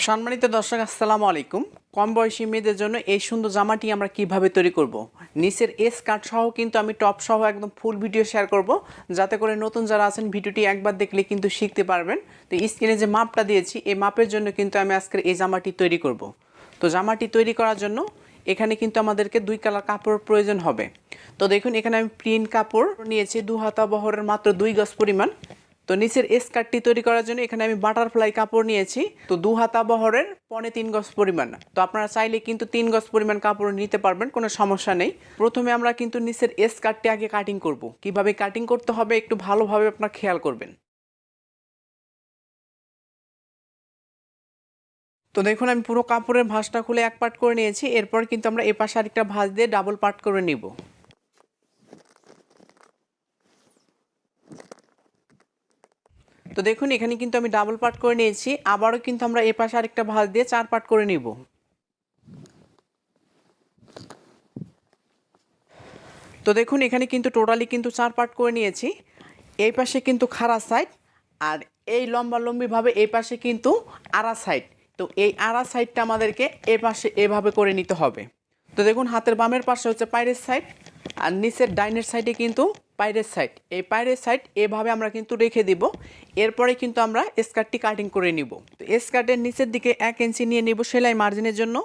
সম্মানিত দর্শক আসসালামু আলাইকুম। কম বয়সী মেয়েদের জন্য এই সুন্দর জামাটি আমরা কিভাবে তৈরি করব। নিচের স্কার্ট সহ কিন্তু আমি টপ সহ একদম ফুল ভিডিও শেয়ার করব, যাতে করে নতুন যারা আছেন ভিডিওটি একবার দেখলে কিন্তু শিখতে পারবেন। তো স্ক্রিনে যে মাপটা দিয়েছি এই মাপের জন্য কিন্তু আমি আজকের এই জামাটি তৈরি করব। তো জামাটি তৈরি করার জন্য এখানে কিন্তু আমাদেরকে 2 কালার কাপড় প্রয়োজন হবে। তো দেখুন এখানে আমি প্রিন্ট কাপড় নিয়েছি 2 হাতা বহরের মাত্র 2 গজ পরিমাণ। তো নিচের স্কার্টটি তৈরি করার জন্য এখানে আমি বাটারফ্লাই কাপড় নিয়েছি, তো 2 হাতা বহরের 3.25 গজ পরিমাণ। তো আপনারা চাইলে কিন্তু 3 গজ পরিমাণ কাপড় নিতে পারবেন, কোনো সমস্যা নেই। প্রথমে আমরা কিন্তু নিচের স্কার্টটি আগে কাটিং করব। কিভাবে কাটিং করতে হবে একটু ভালোভাবে আপনারা খেয়াল করবেন। তো দেখুন আমি পুরো কাপড়ের ভাঁজটা খুলে এক পার্ট করে নিয়েছি। এরপর কিন্তু আমরা এ পাশে আরেকটা ভাঁজ দিয়ে ডাবল পার্ট করে নিব। তো দেখুন এখানে কিন্তু আমি ডাবল পার্ট করে নিয়েছি। আবারও কিন্তু আমরা এ পাশে আরেকটা ভাঁজ দিয়ে 4 পার্ট করে নিব। তো দেখুন এখানে কিন্তু টোটালি কিন্তু 4 পার্ট করে নিয়েছি। এই পাশে কিন্তু খাড়া সাইড, আর এই লম্বালম্বিভাবে এই পাশে কিন্তু আড়া সাইড। তো এই আড়া সাইডটা আমাদেরকে এ পাশে এভাবে করে নিতে হবে। তো দেখুন হাতের বামের পাশে হচ্ছে পায়ের সাইড, আর নিচের ডাইনের সাইডে কিন্তু পায়ের সাইড। এই পায়ের সাইড এভাবে আমরা কিন্তু রেখে দিব। এরপরে কিন্তু আমরা স্কার্টটি কাটিং করে নিব। তো স্কার্টের নিচের দিকে 1 ইঞ্চি নিয়ে নিব সেলাই মার্জিনের জন্য।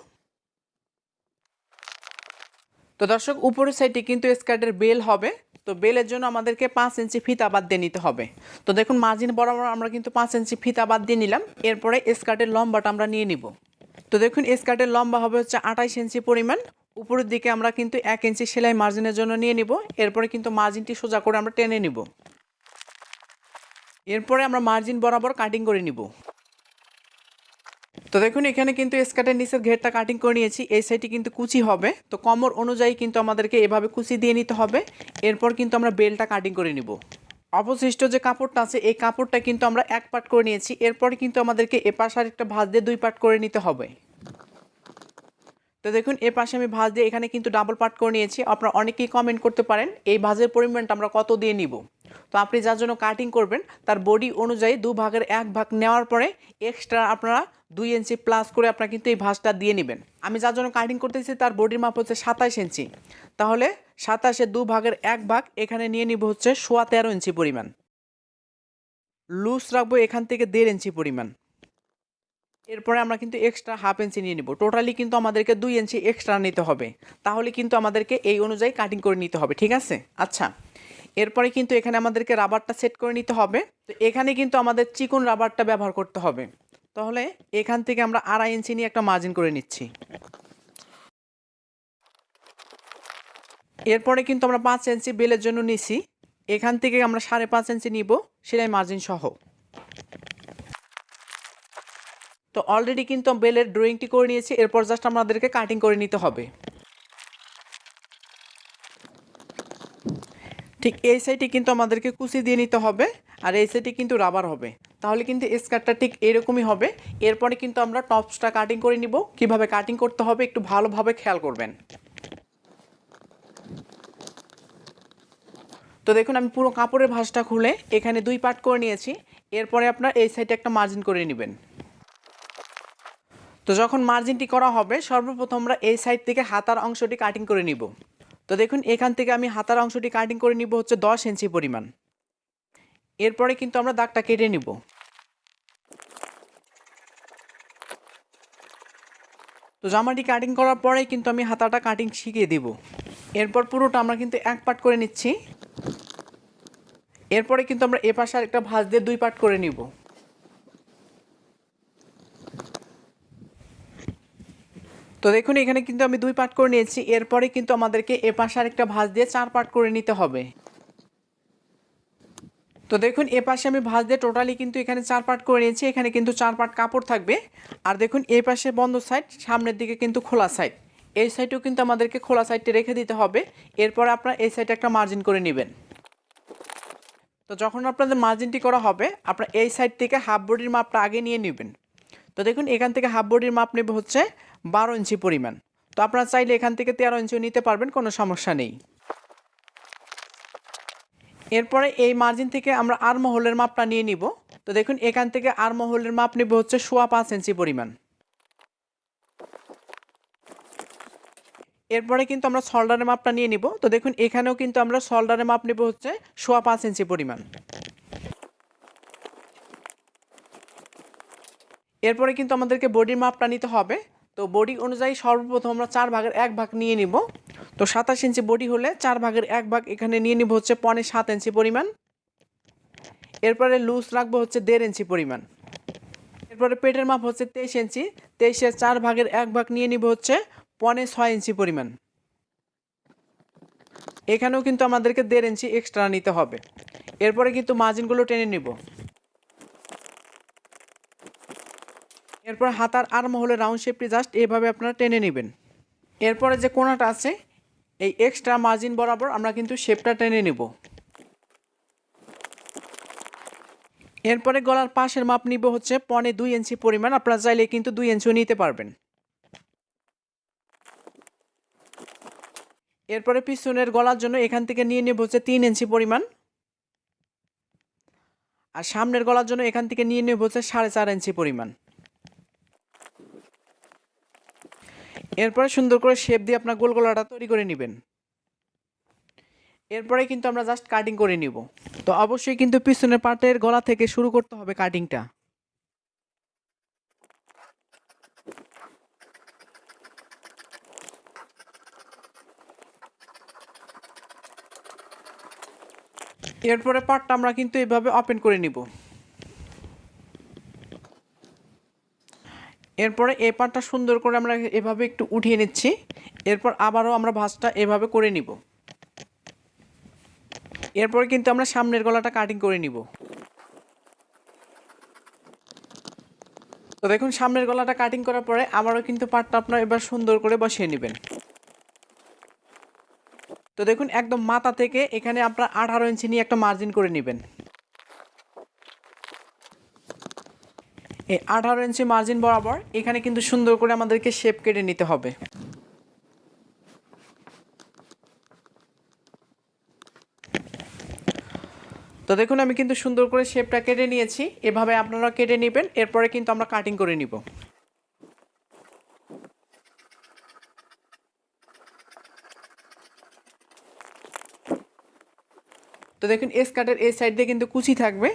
তো দর্শক উপরের সাইডে কিন্তু স্কার্টের বেল হবে। তো বেলের জন্য আমাদেরকে 5 ইঞ্চি ফিতা বাদ দিয়ে নিতে হবে। তো দেখুন মার্জিন বরাবর আমরা কিন্তু 5 ইঞ্চি ফিতা বাদ দিয়ে নিলাম। এরপরে স্কার্টের লম্বাটা আমরা নিয়ে নিব। তো দেখুন স্কার্টের লম্বা হবে হচ্ছে 28 ইঞ্চি পরিমাণ। উপরের দিকে আমরা কিন্তু 1 ইঞ্চি সেলাই মার্জিনের জন্য নিয়ে নিব। এরপরে কিন্তু মার্জিনটি সোজা করে আমরা টেনে নিব। এরপরে আমরা মার্জিন বরাবর কাটিং করে নিব। তো দেখুন এখানে কিন্তু স্কার্টের নিচের ঘেরটা কাটিং করে নিয়েছি। এই সাইডে কিন্তু কুচি হবে, তো কোমর অনুযায়ী কিন্তু আমাদেরকে এভাবে কুচি দিয়ে নিতে হবে। এরপর কিন্তু আমরা বেলটা কাটিং করে নিব। অবশিষ্ট যে কাপড়টা আছে এই কাপড়টা কিন্তু আমরা 1 পার্ট করে নিয়েছি। এরপর কিন্তু আমাদেরকে এ পাশে আরেকটা ভাঁজ দিয়ে 2 পার্ট করে নিতে হবে। তো দেখুন এ পাশে আমি ভাঁজ দিয়ে এখানে কিন্তু ডাবল পার্ট করে নিয়েছি। আপনারা অনেকেই কমেন্ট করতে পারেন এই ভাঁজের পরিমাণটা আমরা কত দিয়ে নিব। তো আপনি যার জন্য কাটিং করবেন তার বডি অনুযায়ী 2 ভাগের 1 ভাগ নেওয়ার পরে এক্সট্রা আপনারা 2 ইঞ্চি প্লাস করে আপনারা কিন্তু এই ভাঁজটা দিয়ে নেবেন। আমি যার জন্য কাটিং করতেছি তার বডির মাপ হচ্ছে 27 ইঞ্চি। তাহলে 27-এর 2 ভাগের 1 ভাগ এখানে নিয়ে নিব হচ্ছে 13.5 ইঞ্চি পরিমাণ। লুজ রাখবো এখান থেকে 1.5 ইঞ্চি পরিমাণ। এরপরে আমরা কিন্তু এক্সট্রা হাফ ইঞ্চি নিয়ে নিব। টোটালি কিন্তু আমাদেরকে 2 ইঞ্চি এক্সট্রা নিতে হবে। তাহলে কিন্তু আমাদেরকে এই অনুযায়ী কাটিং করে নিতে হবে, ঠিক আছে? আচ্ছা, এরপরে কিন্তু এখানে আমাদেরকে রাবারটা সেট করে নিতে হবে। তো এখানে কিন্তু আমাদের চিকন রাবারটা ব্যবহার করতে হবে। তাহলে এখান থেকে আমরা 2.5 ইঞ্চি নিয়ে একটা মার্জিন করে নিচ্ছি। এরপরে কিন্তু আমরা 5 ইঞ্চি বেলের জন্য নিছি। এখান থেকে আমরা 5.5 ইঞ্চি নিব সেলাই মার্জিন সহ। তো অলরেডি কিন্তু বেলের ড্রয়িংটি করে নিয়েছি। এরপর জাস্ট আমাদেরকে কাটিং করে নিতে হবে। ঠিক এই সাইডে কিন্তু আমাদেরকে কুচি দিয়ে নিতে হবে, আর এই সাইডে কিন্তু রাবার হবে। তাহলে কিন্তু স্কার্টটা ঠিক এরকমই হবে। এরপরে কিন্তু আমরা টপসটা কাটিং করে নিব। কিভাবে কাটিং করতে হবে একটু ভালোভাবে খেয়াল করবেন। তো দেখুন আমি পুরো কাপড়ের ভাঁজটা খুলে এখানে 2 পার্ট করে নিয়েছি। এরপরে আপনার এই সাইডে একটা মার্জিন করে নেবেন। তো যখন মার্জিনটি করা হবে সর্বপ্রথম আমরা এই সাইড থেকে হাতার অংশটি কাটিং করে নিব। তো দেখুন এখান থেকে আমি হাতার অংশটি কাটিং করে নিব হচ্ছে 10 ইঞ্চি পরিমাণ। এরপরে কিন্তু আমরা দাগটা কেটে নিব। তো জামাটি কাটিং করার পরেই কিন্তু আমি হাতাটা কাটিং শিখিয়ে দিব। এরপর পুরোটা আমরা কিন্তু 1 পার্ট করে নিচ্ছি। এরপরে কিন্তু আমরা এ পাশে আরেকটা ভাঁজ দিয়ে 2 পার্ট করে নিব। তো দেখুন এখানে কিন্তু আমি 2 পার্ট করে নিয়েছি। এরপরে কিন্তু আমাদেরকে এ পাশে আরেকটা ভাঁজ দিয়ে 4 পার্ট করে নিতে হবে। তো দেখুন এ পাশে আমি ভাঁজ দিয়ে টোটালি কিন্তু এখানে 4 পার্ট করে নিয়েছি। এখানে কিন্তু 4 পার্ট কাপড় থাকবে। আর দেখুন এই পাশে বন্ধ সাইড, সামনের দিকে কিন্তু খোলা সাইড। এই সাইডেও কিন্তু আমাদেরকে খোলা সাইডটি রেখে দিতে হবে। এরপর আপনারা এই সাইডে একটা মার্জিন করে নেবেন। তো যখন আপনাদের মার্জিনটি করা হবে আপনারা এই সাইড থেকে হাফ বডির মাপটা আগে নিয়ে নেবেন। তো দেখুন এখান থেকে হাফ বডির মাপ নেবে হচ্ছে 12 ইঞ্চি পরিমাণ। তো আপনারা চাইলে এখান থেকে 13 ইঞ্চিও নিতে পারবেন, কোনো সমস্যা নেই। এরপরে এই মার্জিন থেকে আমরা আর্মহোলের মাপটা নিয়ে নিব। তো দেখুন এখান থেকে আর্মহোলের মাপ নেব হচ্ছে 5.25 ইঞ্চি পরিমাণ। এরপরে কিন্তু আমরা শোল্ডারের মাপটা নিয়ে নিব। তো দেখুন এখানেও কিন্তু আমরা শোল্ডারের মাপ নেব হচ্ছে 5.25 ইঞ্চি পরিমাণ। এরপরে কিন্তু আমাদেরকে বডির মাপটা নিতে হবে। তো বডি অনুযায়ী সর্বপ্রথম আমরা 4 ভাগের 1 ভাগ নিয়ে নিব। তো 27 ইঞ্চি বডি হলে 4 ভাগের 1 ভাগ এখানে নিয়ে নিব হচ্ছে 7.25 ইঞ্চি পরিমাণ। এরপরে লুজ রাখবো হচ্ছে 1.5 ইঞ্চি পরিমাণ। এরপরে পেটের মাপ হচ্ছে 23 ইঞ্চি, 23-এর 4 ভাগের 1 ভাগ নিয়ে নিব হচ্ছে 6.25 ইঞ্চি পরিমাণ। এখানেও কিন্তু আমাদেরকে 1.5 ইঞ্চি এক্সট্রা নিতে হবে। এরপরে কিন্তু মার্জিনগুলো টেনে নিব। এরপর হাতার আর্ম হলে রাউন্ড শেপটি জাস্ট এভাবে আপনারা টেনে নেবেন। এরপরে যে কোণাটা আছে এই এক্সট্রা মার্জিন বরাবর আমরা কিন্তু শেপটা টেনে নেব। এরপরে গলার পাশের মাপ নিব হচ্ছে 2.25 ইঞ্চি পরিমাণ। আপনারা চাইলে কিন্তু 2 ইঞ্চিও নিতে পারবেন। এরপরে পিছনের গলার জন্য এখান থেকে নিয়ে নেব হচ্ছে 3 ইঞ্চি পরিমাণ। আর সামনের গলার জন্য এখান থেকে নিয়ে নেব হচ্ছে 4.5 ইঞ্চি পরিমাণ। এরপরে সুন্দর করে শেপ দিয়ে আপনার গোল গলাটা তৈরি করে নেবেন। এরপরে কিন্তু আমরা জাস্ট কাটিং করে নিব। তো অবশ্যই কিন্তু পিছনের পার্টের গলা থেকে শুরু করতে হবে কাটিংটা। এরপরে পার্টটা আমরা কিন্তু এভাবে ওপেন করে নিব। এরপরে এই পার্টটা সুন্দর করে আমরা এভাবে একটু উঠিয়ে নিচ্ছি। এরপর আবারও আমরা ভাঁজটা এভাবে করে নিব। এরপরে কিন্তু আমরা সামনের গলাটা কাটিং করে নিব। তো দেখুন সামনের গলাটা কাটিং করার পরে আবারও কিন্তু পার্টটা আপনারা এবার সুন্দর করে বসিয়ে নেবেন। তো দেখুন একদম মাথা থেকে এখানে আপনারা 18 ইঞ্চি নিয়ে একটা মার্জিন করে নেবেন। এই 18 ইঞ্চি মার্জিন বরাবর এখানে কিন্তু সুন্দর করে আমাদেরকে শেপ কেটে নিতে হবে। তো দেখুন আমি কিন্তু সুন্দর করে শেপটা কেটে নিয়েছি। এভাবে আপনারা কেটে নেবেন। এরপরে কিন্তু আমরা কাটিং করে নিব। তো দেখুন স্কার্টের এই সাইড দিয়ে কিন্তু কুচি থাকবে,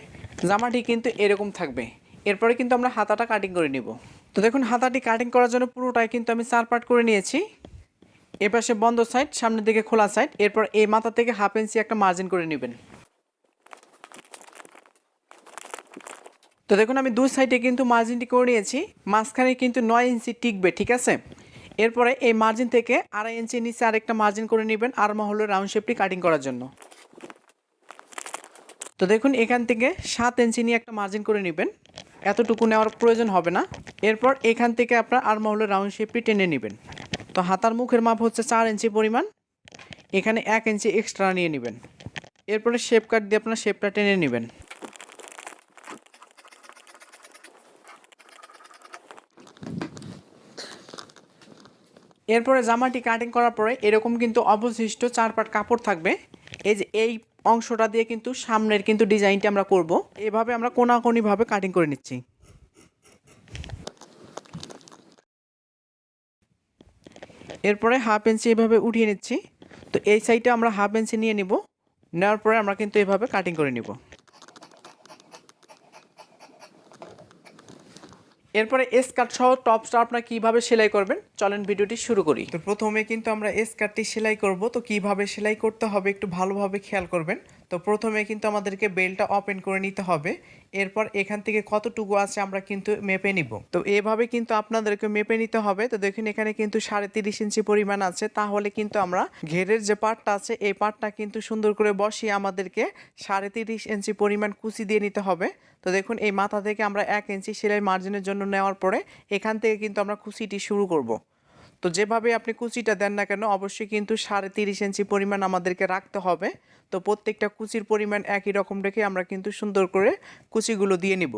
জামাটি কিন্তু এরকম থাকবে। এরপরে কিন্তু আমরা হাতাটা কাটিং করে নিব। তো দেখুন হাতাটি কাটিং করার জন্য পুরোটাই কিন্তু আমি 4 পার্ট করে নিয়েছি। এপাশে বন্ধ সাইড, সামনের দিকে খোলা সাইড। এরপর এই মাথা থেকে 1/2 ইঞ্চি একটা মার্জিন করে নেবেন। তো দেখুন আমি দুই সাইডে কিন্তু মার্জিনটি করে নিয়েছি। মাঝখানে কিন্তু 9 ইঞ্চি টিকবে, ঠিক আছে। এরপরে এই মার্জিন থেকে 2.5 ইঞ্চি নিচে আরেকটা মার্জিন করে নেবেন আর্ম হলো রাউন্ড শেপটি কাটিং করার জন্য। তো দেখুন এখান থেকে 7 ইঞ্চি নিয়ে একটা মার্জিন করে নেবেন। এতটুকু নেওয়ার প্রয়োজন হবে না। এরপর এখান থেকে আপনার আর্ম হলো রাউন্ড শেপটি টেনে নেবেন। তো হাতার মুখের মাপ হচ্ছে 4 ইঞ্চি পরিমাণ। এখানে 1 ইঞ্চি এক্সট্রা নিয়ে নেবেন। এরপরে শেপ কাট দিয়ে আপনার শেপটা টেনে নেবেন। এরপরে জামাটি কাটিং করার পরে এরকম কিন্তু অবশিষ্ট 4 পাট কাপড় থাকবে। এই যে এই অংশটা দিয়ে কিন্তু সামনের কিন্তু ডিজাইনটা আমরা করব। এভাবে আমরা কোণাকোণিভাবে কাটিং করে নিচ্ছি। এরপরে 1/2 ইঞ্চি এভাবে উঠিয়ে নিচ্ছি। তো এই সাইডে আমরা 1/2 ইঞ্চি নিয়ে নিব। নেওয়ার পরে আমরা কিন্তু এভাবে কাটিং করে নিব। এরপরে স্কার্ট সহ টপসটা আপনারা কিভাবে সেলাই করবেন চলেন ভিডিওটি শুরু করি। তো প্রথমে কিন্তু আমরা স্কার্টটি সেলাই করব। তো কিভাবে সেলাই করতে হবে একটু ভালোভাবে খেয়াল করবেন। তো প্রথমে কিন্তু আমাদেরকে বেল্টটা ওপেন করে নিতে হবে। এরপর এখান থেকে কতটুকু আছে আমরা কিন্তু মেপে নিব। তো এভাবে কিন্তু আপনাদেরকে মেপে নিতে হবে। তো দেখুন এখানে কিন্তু 30.5 ইঞ্চি পরিমাণ আছে। তাহলে কিন্তু আমরা ঘেরের যে পার্টটা আছে এই পার্টটা কিন্তু সুন্দর করে বসিয়ে আমাদেরকে 30.5 ইঞ্চি পরিমাণ কুচি দিয়ে নিতে হবে। তো দেখুন এই মাথা থেকে আমরা 1 ইঞ্চি সেলাই মার্জিনের জন্য নেওয়ার পরে এখান থেকে কিন্তু আমরা কুচিটি শুরু করব। তো যেভাবে আপনি কুচিটা দেন না কেন অবশ্যই কিন্তু 30.5 ইঞ্চি পরিমাণ আমাদেরকে রাখতে হবে। তো প্রত্যেকটা কুচির পরিমাণ একই রকম রেখে আমরা কিন্তু সুন্দর করে কুচিগুলো দিয়ে নিব।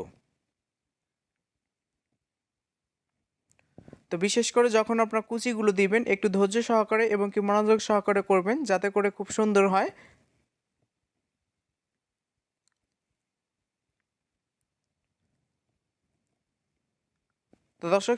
তো বিশেষ করে যখন আপনার কুচিগুলো দিবেন একটু ধৈর্য সহকারে এবং কি মনোযোগ সহকারে করবেন যাতে করে খুব সুন্দর হয়। তো দর্শক